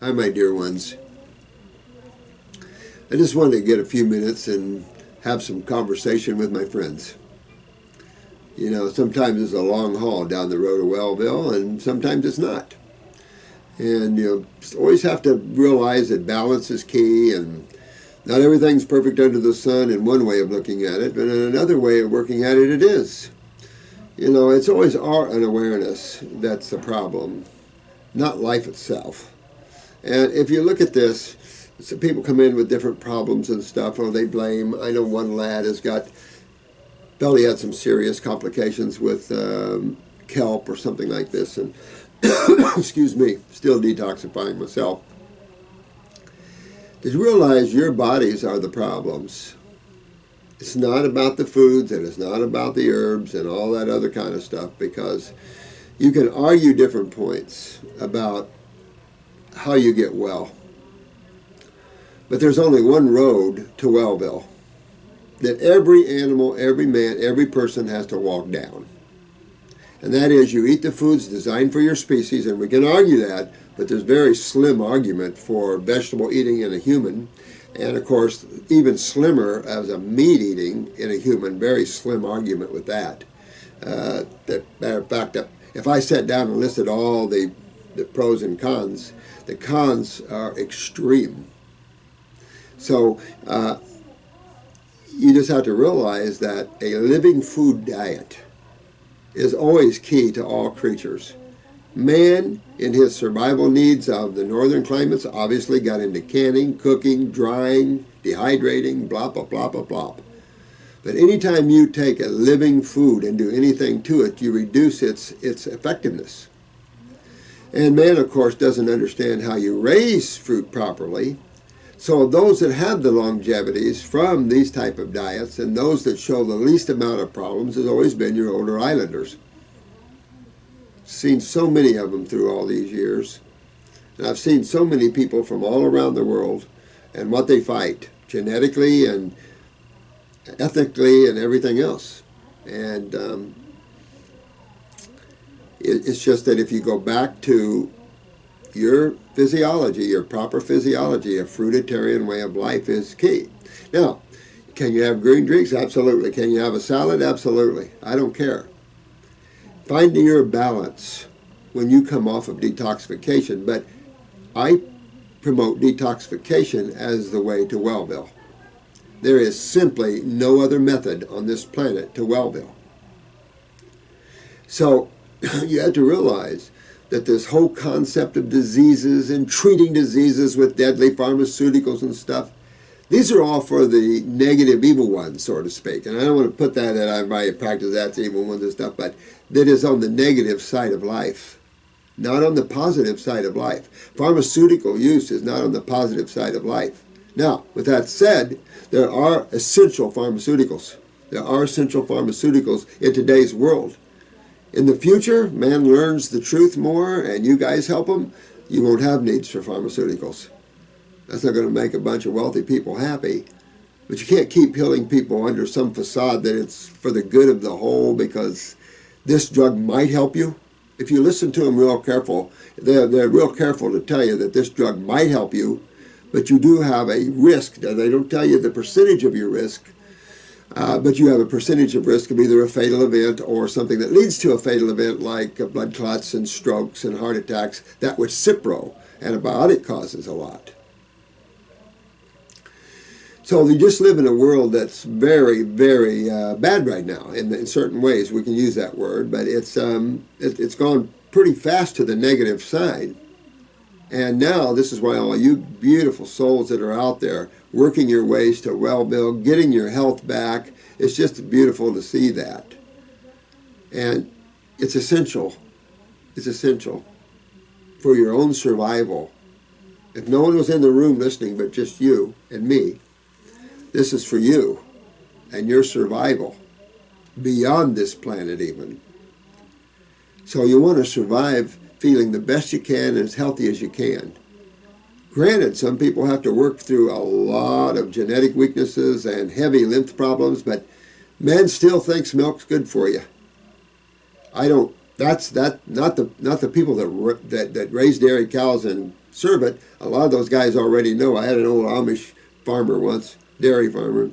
Hi, my dear ones. I just wanted to get a few minutes and have some conversation with my friends. You know, sometimes it's a long haul down the road to Wellville, and sometimes it's not. And, always have to realize that balance is key, and not everything's perfect under the sun in one way of looking at it, but in another way of working at it, it is. It's always our unawareness that's the problem, not life itself. And if you look at this, some people come in with different problems and stuff, or they blame. I know one lad felt he had some serious complications with kelp or something like this, and excuse me, still detoxifying myself. Did you realize your bodies are the problems? It's not about the foods, and it's not about the herbs and all that other kind of stuff, because you can argue different points about how you get well. But there's only one road to Wellville that every animal, every man, every person has to walk down. And that is, you eat the foods designed for your species, and we can argue that, but there's very slim argument for vegetable eating in a human, and of course, even slimmer as a meat eating in a human, very slim argument with that. Matter of fact, if I sat down and listed all the pros and cons, the cons are extreme. So you just have to realize that a living food diet is always key to all creatures. Man, in his survival needs of the northern climates, obviously got into canning, cooking, drying, dehydrating, blah, blah, blah, blah, blah. But anytime you take a living food and do anything to it, you reduce its effectiveness. And man, of course, doesn't understand how you raise fruit properly. So those that have the longevities from these type of diets, and those that show the least amount of problems, has always been your older islanders. Seen so many of them through all these years. And I've seen so many people from all around the world and what they fight, genetically and ethically and everything else. And it's just that if you go back to your physiology, your proper physiology, a fruitarian way of life is key. Now, can you have green drinks? Absolutely. Can you have a salad? Absolutely. I don't care. Finding your balance when you come off of detoxification, but I promote detoxification as the way to Wellville. There is simply no other method on this planet to Wellville. So you have to realize that this whole concept of diseases and treating diseases with deadly pharmaceuticals and stuff, these are all for the negative evil ones, so to speak. And I don't want to put that in everybody practice that's evil ones and stuff, but that is on the negative side of life, not on the positive side of life. Pharmaceutical use is not on the positive side of life. Now, with that said, there are essential pharmaceuticals. There are essential pharmaceuticals in today's world. In the future, man learns the truth more, and you guys help him, you won't have needs for pharmaceuticals. That's not going to make a bunch of wealthy people happy. But you can't keep healing people under some facade that it's for the good of the whole, because this drug might help you. If you listen to them real careful, they're real careful to tell you that this drug might help you, but you do have a risk. Now, they don't tell you the percentage of your risk, but you have a percentage of risk of either a fatal event or something that leads to a fatal event, like blood clots and strokes and heart attacks, that which Cipro antibiotic causes a lot. So you just live in a world that's very, very bad right now. In certain ways, we can use that word, but it's gone pretty fast to the negative side. And now this is why all you beautiful souls that are out there working your ways to Wellville, getting your health back, it's just beautiful to see that. And it's essential. It's essential for your own survival. If no one was in the room listening but just you and me, this is for you and your survival beyond this planet even. So you want to survive feeling the best you can and as healthy as you can. Granted, some people have to work through a lot of genetic weaknesses and heavy lymph problems, but man still thinks milk's good for you. I don't. Not the people that raise dairy cows and serve it. A lot of those guys already know. I had an old Amish farmer once, dairy farmer.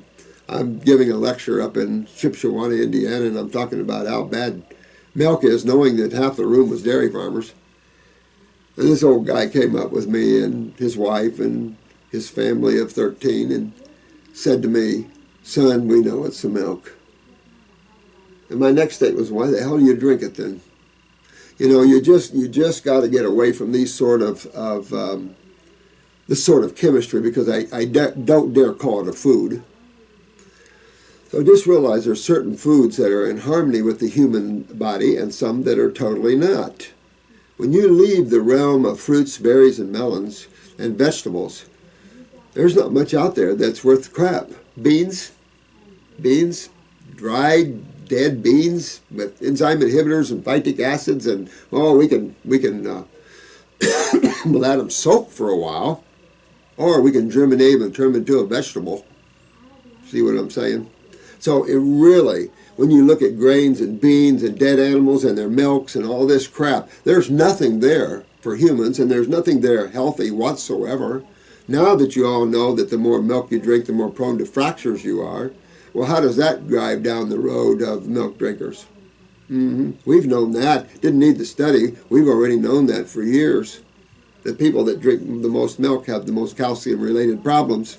I'm giving a lecture up in Shipshewana, Indiana, and I'm talking about how bad milk is, knowing that half the room was dairy farmers. And this old guy came up with me and his wife and his family of 13 and said to me, "Son, we know it's the milk." And my next statement was, "Why the hell do you drink it then?" You know, you just got to get away from these sort of this sort of chemistry, because I don't dare call it a food. So just realize there's certain foods that are in harmony with the human body and some that are totally not. When you leave the realm of fruits, berries, and melons and vegetables, there's not much out there that's worth crap. Beans, dried, dead beans with enzyme inhibitors and phytic acids, and we can let them soak for a while, or we can germinate them and turn them into a vegetable. See what I'm saying? So it really, when you look at grains and beans and dead animals and their milks and all this crap, there's nothing there for humans, and there's nothing there healthy whatsoever. Now that you all know that the more milk you drink, the more prone to fractures you are, well, how does that drive down the road of milk drinkers? We've known that. Didn't need to study. We've already known that for years. The people that drink the most milk have the most calcium-related problems.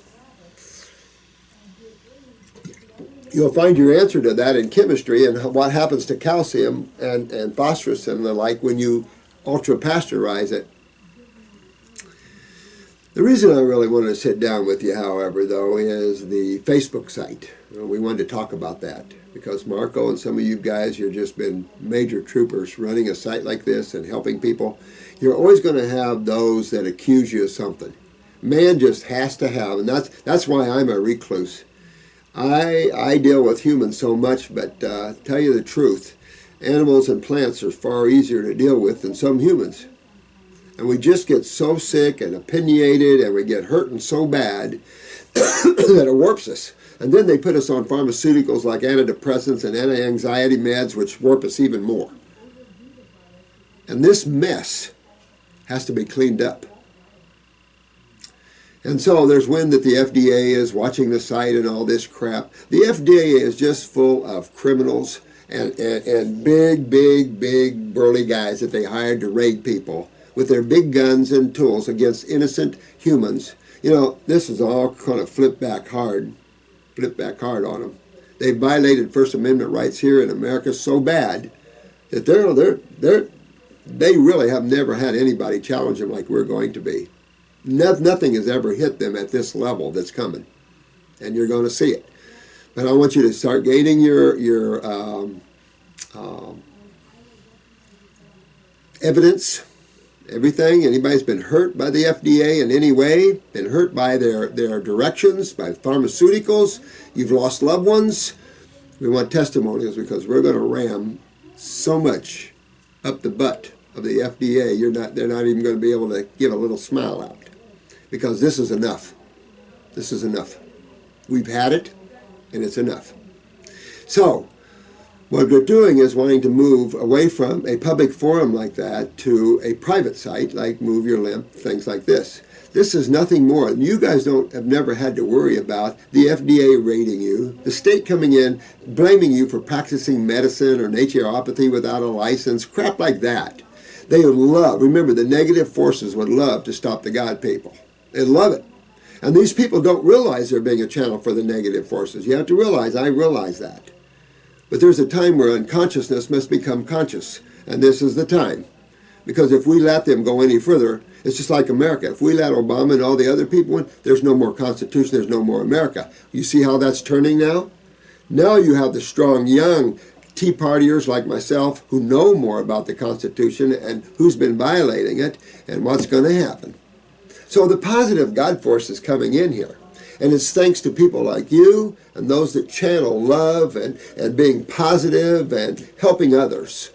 You'll find your answer to that in chemistry and what happens to calcium and phosphorus and the like when you ultra-pasteurize it. The reason I really wanted to sit down with you, however, though, is the Facebook site. We wanted to talk about that because Marco and some of you guys, you've just been major troopers running a site like this and helping people. You're always going to have those that accuse you of something. Man just has to have, and that's why I'm a recluse. I deal with humans so much, but tell you the truth, animals and plants are far easier to deal with than some humans. And we just get so sick and opinionated, and we get hurting so bad that it warps us. And then they put us on pharmaceuticals like antidepressants and anti-anxiety meds, which warp us even more. And this mess has to be cleaned up. And so there's wind that the FDA is watching the site and all this crap. The FDA is just full of criminals and big burly guys that they hired to raid people with their big guns and tools against innocent humans. You know, this is all kind of flip back hard on them. They violated First Amendment rights here in America so bad that they really have never had anybody challenge them like we're going to be. Nothing has ever hit them at this level that's coming, and you're going to see it. But I want you to start gaining your evidence, everything. Anybody's been hurt by the FDA in any way, been hurt by their directions, by pharmaceuticals, you've lost loved ones. We want testimonials because we're going to ram so much up the butt of the FDA. They're not even going to be able to give a little smile out. Because this is enough. This is enough. We've had it, and it's enough. So, what we're doing is wanting to move away from a public forum like that to a private site like Move Your Limb, things like this. This is nothing more. You guys have never had to worry about the FDA raiding you, the state coming in, blaming you for practicing medicine or naturopathy without a license, crap like that. They would love, remember, the negative forces would love to stop the God people. They love it. And these people don't realize they're being a channel for the negative forces. You have to realize, I realize that. But there's a time where unconsciousness must become conscious. And this is the time. Because if we let them go any further, it's just like America. If we let Obama and all the other people in, there's no more Constitution, there's no more America. You see how that's turning now? Now you have the strong, young Tea Partiers like myself who know more about the Constitution and who's been violating it and what's going to happen. So the positive God force is coming in here. And it's thanks to people like you and those that channel love and being positive and helping others.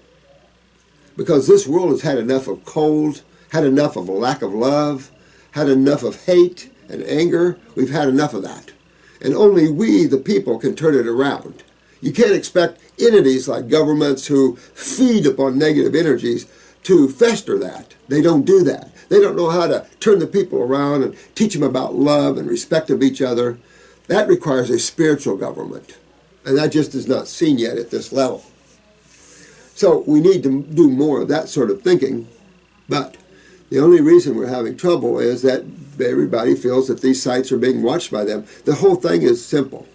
Because this world has had enough of cold, had enough of a lack of love, had enough of hate and anger. We've had enough of that. And only we, the people, can turn it around. You can't expect entities like governments who feed upon negative energies to fester that. They don't do that. They don't know how to turn the people around and teach them about love and respect of each other. That requires a spiritual government. And that just is not seen yet at this level. So we need to do more of that sort of thinking. But the only reason we're having trouble is that everybody feels that these sites are being watched by them. The whole thing is simple.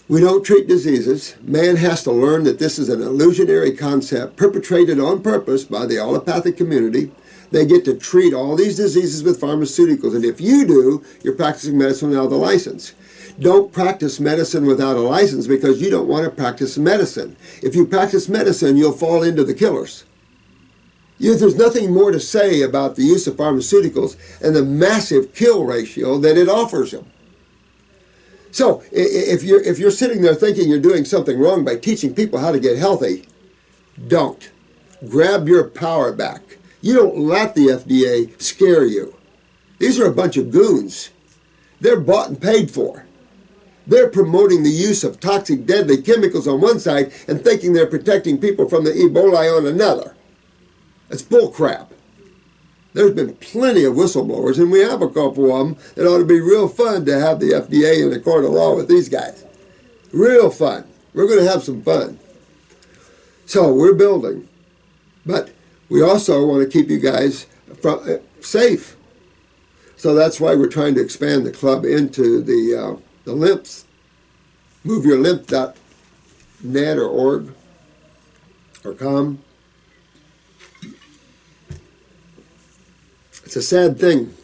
We don't treat diseases. Man has to learn that this is an illusionary concept perpetrated on purpose by the allopathic community. They get to treat all these diseases with pharmaceuticals. And if you do, you're practicing medicine without a license. Don't practice medicine without a license because you don't want to practice medicine. If you practice medicine, you'll fall into the killers. There's nothing more to say about the use of pharmaceuticals and the massive kill ratio that it offers them. So if you're sitting there thinking you're doing something wrong by teaching people how to get healthy, don't. Grab your power back. You don't let the FDA scare you. These are a bunch of goons. They're bought and paid for. They're promoting the use of toxic, deadly chemicals on one side and thinking they're protecting people from the Ebola on another. That's bull crap. There's been plenty of whistleblowers, and we have a couple of them. It ought to be real fun to have the FDA in the court of law with these guys. Real fun. We're going to have some fun. So we're building. But we also want to keep you guys safe. So that's why we're trying to expand the club into the lymphs. MoveYourLymph.net or org or com. It's a sad thing,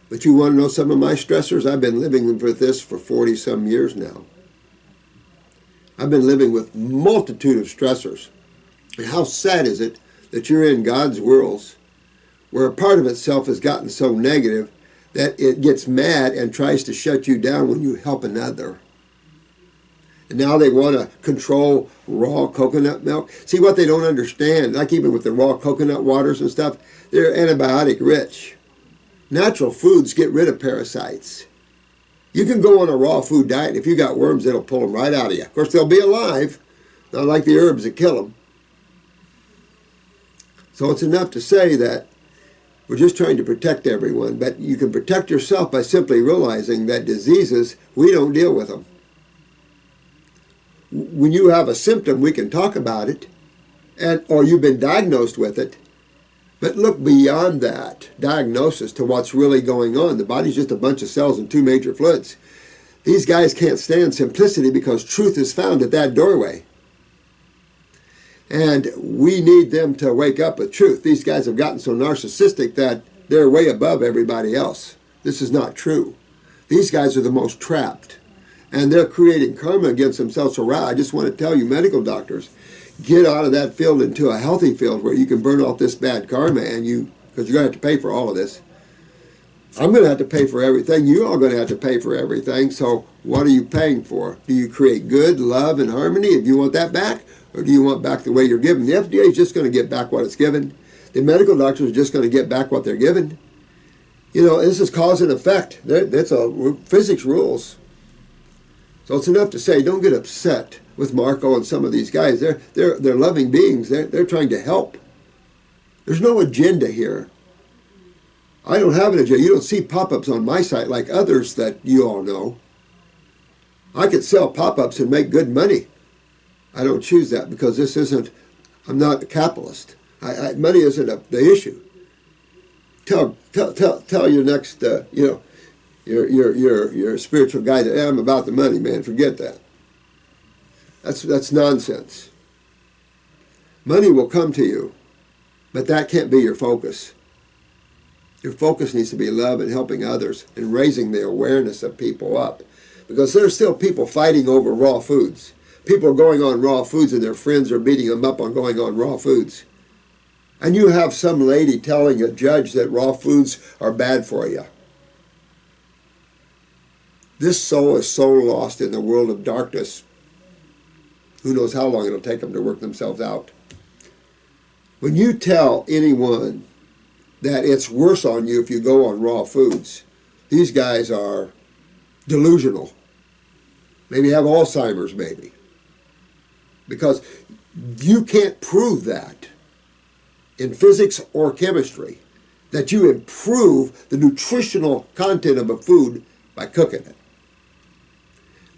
but you want to know some of my stressors? I've been living with this for 40-some years now. I've been living with a multitude of stressors. And how sad is it that you're in God's worlds where a part of itself has gotten so negative that it gets mad and tries to shut you down when you help another. And now they want to control raw coconut milk. See, what they don't understand, like even with the raw coconut waters and stuff, they're antibiotic rich. Natural foods get rid of parasites. You can go on a raw food diet. If you got worms, it'll pull them right out of you. Of course, they'll be alive, not like the herbs that kill them. So it's enough to say that we're just trying to protect everyone, but you can protect yourself by simply realizing that diseases, we don't deal with them. When you have a symptom, we can talk about it, or you've been diagnosed with it, but look beyond that diagnosis to what's really going on. The body's just a bunch of cells and two major fluids. These guys can't stand simplicity because truth is found at that doorway. And we need them to wake up with truth. These guys have gotten so narcissistic that they're way above everybody else. This is not true. These guys are the most trapped. And they're creating karma against themselves. So I just want to tell you, medical doctors, get out of that field into a healthy field where you can burn off this bad karma, and because you're going to have to pay for all of this. I'm going to have to pay for everything. You're all going to have to pay for everything. So what are you paying for? Do you create good, love, and harmony if you want that back? Or do you want back the way you're given? The FDA is just going to get back what it's given. The medical doctors are just going to get back what they're given. You know, this is cause and effect. That's physics rules. So it's enough to say, don't get upset with Marco and some of these guys. They're loving beings. They're trying to help. There's no agenda here. I don't have an agenda. You don't see pop-ups on my site like others that you all know. I could sell pop-ups and make good money. I don't choose that because this isn't, I'm not a capitalist. Money isn't the issue. Tell your next, your spiritual guide that, I'm about the money, man. Forget that. That's nonsense. Money will come to you, but that can't be your focus. Your focus needs to be love and helping others and raising the awareness of people up. Because there's still people fighting over raw foods. People are going on raw foods and their friends are beating them up on going on raw foods. And you have some lady telling a judge that raw foods are bad for you. This soul is so lost in the world of darkness. Who knows how long it'll take them to work themselves out. When you tell anyone that it's worse on you if you go on raw foods, these guys are delusional. Maybe have Alzheimer's, maybe. Because you can't prove that. in physics or chemistry that you improve the nutritional content of a food by cooking it.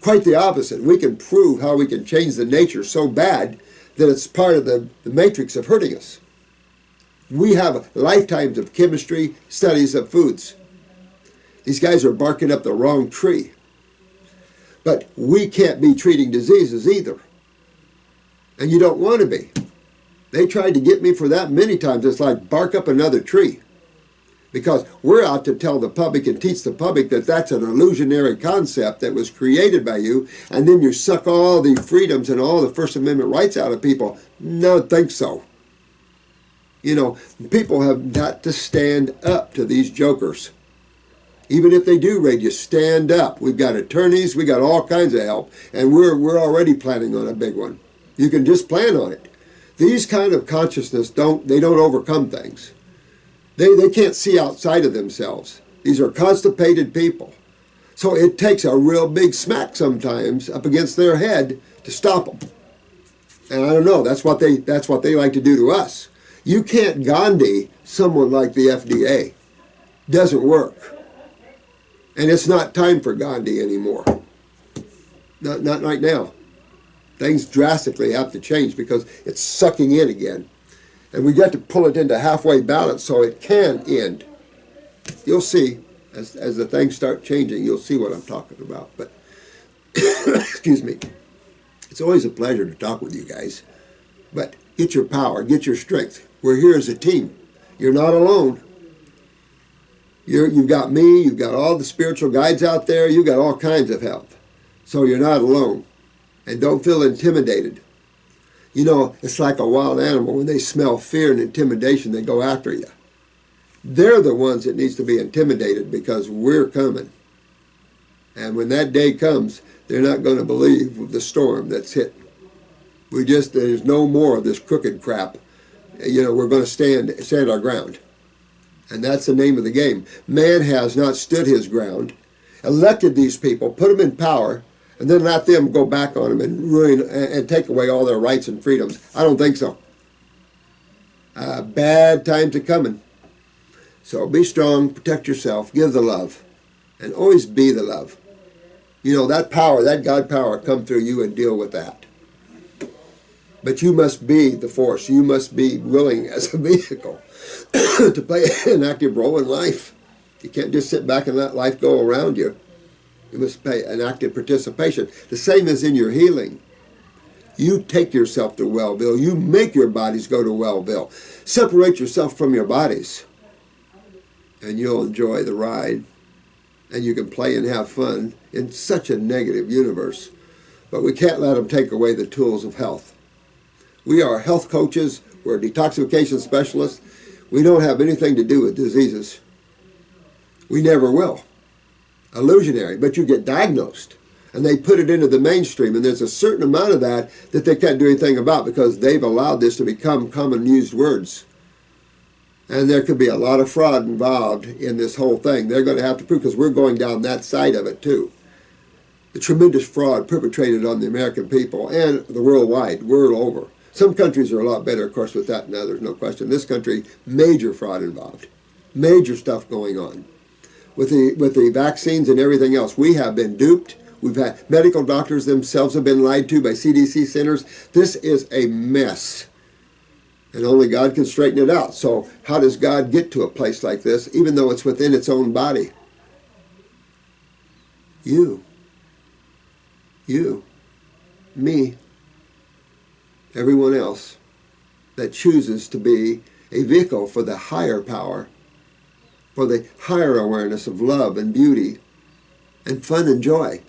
Quite the opposite. We can prove how we can change the nature so bad that it's part of the matrix of hurting us. We have lifetimes of chemistry studies of foods. These guys are barking up the wrong tree. But we can't be treating diseases either. And you don't want to be. They tried to get me for that many times. It's like bark up another tree. Because we're out to tell the public and teach the public that that's an illusionary concept that was created by you, and then you suck all the freedoms and all the First Amendment rights out of people. No, don't think so. You know, people have got to stand up to these jokers. Even if they do raid you, stand up. We've got attorneys, we got all kinds of help, and we're already planning on a big one. You can just plan on it. These kind of consciousness don't overcome things. They can't see outside of themselves. These are constipated people. So it takes a real big smack sometimes up against their head to stop them. And I don't know, that's what they like to do to us. You can't Gandhi someone like the FDA. Doesn't work. And it's not time for Gandhi anymore. Not right now. Things drastically have to change because it's sucking in again. And we got to pull it into halfway balance so it can end. You'll see, as the things start changing, you'll see what I'm talking about. But, excuse me, it's always a pleasure to talk with you guys. But get your power, get your strength. We're here as a team. You're not alone. You've got me, you've got all the spiritual guides out there, you've got all kinds of help. So you're not alone. And don't feel intimidated. You know, it's like a wild animal. When they smell fear and intimidation, they go after you. They're the ones that needs to be intimidated because we're coming. And when that day comes, they're not going to believe the storm that's hit. There's no more of this crooked crap. You know, we're going to stand our ground. And that's the name of the game. Man has not stood his ground, elected these people, put them in power, and then let them go back on them and ruin and take away all their rights and freedoms. I don't think so. Bad times are coming. So be strong, protect yourself, give the love, and always be the love. You know, that power, that God power, come through you and deal with that. But you must be the force. You must be willing as a vehicle to play an active role in life. You can't just sit back and let life go around you. You must pay an active participation. The same as in your healing. You take yourself to Wellville. You make your bodies go to Wellville. Separate yourself from your bodies. And you'll enjoy the ride. And you can play and have fun in such a negative universe. But we can't let them take away the tools of health. We are health coaches. We're detoxification specialists. We don't have anything to do with diseases. We never will. Illusionary, but you get diagnosed and they put it into the mainstream, and there's a certain amount of that they can't do anything about because they've allowed this to become common used words. And there could be a lot of fraud involved in this whole thing. They're going to have to prove, because we're going down that side of it too. The tremendous fraud perpetrated on the American people and the world over. Some countries are a lot better, of course, with that than others, no question. This country, major fraud involved. Major stuff going on. With the vaccines and everything else, we have been duped. We've had medical doctors themselves have been lied to by CDC centers. This is a mess. And only God can straighten it out. So how does God get to a place like this, even though it's within its own body? You, me, everyone else that chooses to be a vehicle for the higher power, for the higher awareness of love and beauty and fun and joy.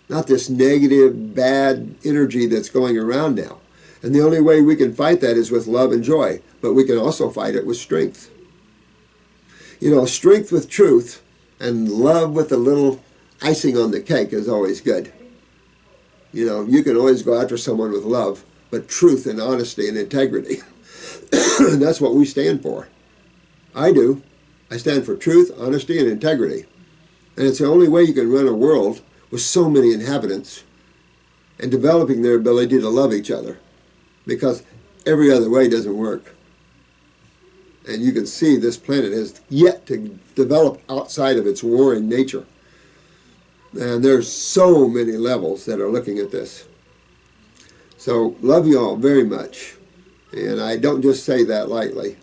Not this negative, bad energy that's going around now. And the only way we can fight that is with love and joy, but we can also fight it with strength. You know, strength with truth and love with a little icing on the cake is always good. You know, you can always go after someone with love, but truth and honesty and integrity. And that's what we stand for. I do. I stand for truth, honesty, and integrity. And it's the only way you can run a world with so many inhabitants and developing their ability to love each other, because every other way doesn't work. And you can see this planet has yet to develop outside of its warring nature. And there's so many levels that are looking at this. So love you all very much. And I don't just say that lightly.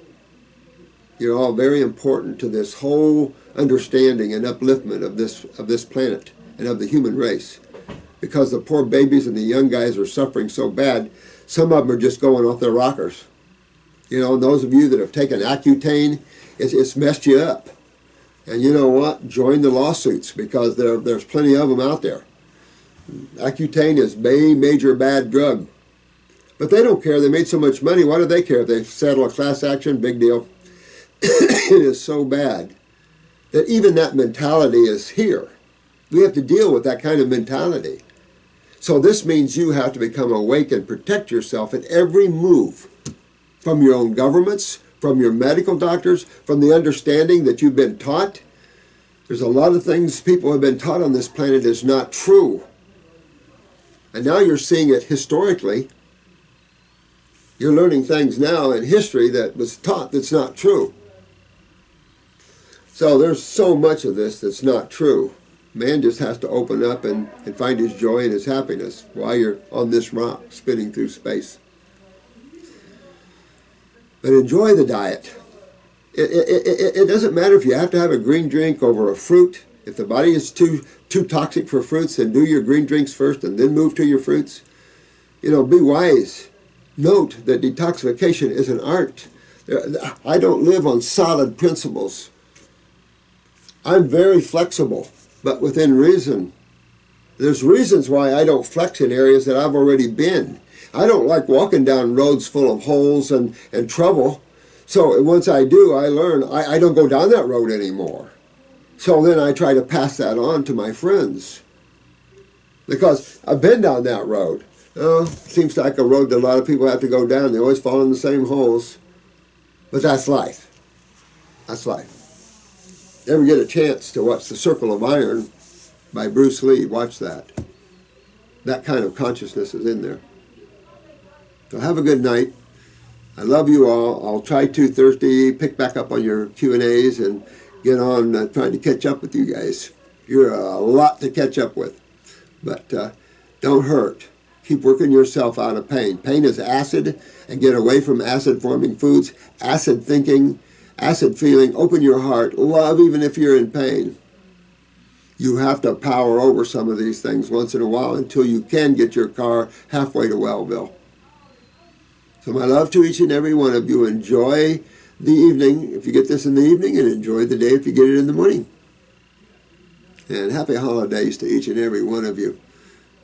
You're all very important to this whole understanding and upliftment of this planet and of the human race. Because the poor babies and the young guys are suffering so bad, some of them are just going off their rockers. You know, and those of you that have taken Accutane, it's messed you up. And you know what? Join the lawsuits, because there's plenty of them out there. Accutane is a major bad drug. But they don't care. They made so much money. Why do they care? If they settle a class action, big deal. It is so bad that even that mentality is here. We have to deal with that kind of mentality. So this means you have to become awake and protect yourself at every move, from your own governments, from your medical doctors, from the understanding that you've been taught. There's a lot of things people have been taught on this planet is not true. And now you're seeing it historically. You're learning things now in history that was taught that's not true. So there's so much of this that's not true. Man just has to open up and find his joy and his happiness while you're on this rock spinning through space. But enjoy the diet. It doesn't matter if you have to have a green drink over a fruit. If the body is too toxic for fruits, then do your green drinks first and then move to your fruits. You know, be wise. Note that detoxification is an art. I don't live on solid principles. I'm very flexible, but within reason. There's reasons why I don't flex in areas that I've already been. I don't like walking down roads full of holes and trouble. So once I do, I learn I don't go down that road anymore. So then I try to pass that on to my friends. Because I've been down that road. Seems like a road that a lot of people have to go down. They always fall in the same holes. But that's life. That's life. Ever get a chance to watch The Circle of Iron by Bruce Lee? Watch that. That kind of consciousness is in there. So have a good night. I love you all. I'll try to Thursday pick back up on your Q&As and get on trying to catch up with you guys. You're a lot to catch up with. But don't hurt. Keep working yourself out of pain. Pain is acid, and get away from acid-forming foods, acid thinking, acid feeling. Open your heart. Love even if you're in pain. You have to power over some of these things once in a while until you can get your car halfway to Wellville. So my love to each and every one of you. Enjoy the evening if you get this in the evening, and enjoy the day if you get it in the morning. And happy holidays to each and every one of you.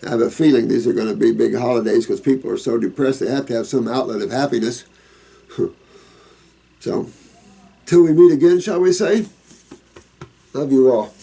I have a feeling these are going to be big holidays because people are so depressed they have to have some outlet of happiness. So, till we meet again, shall we say? Love you all.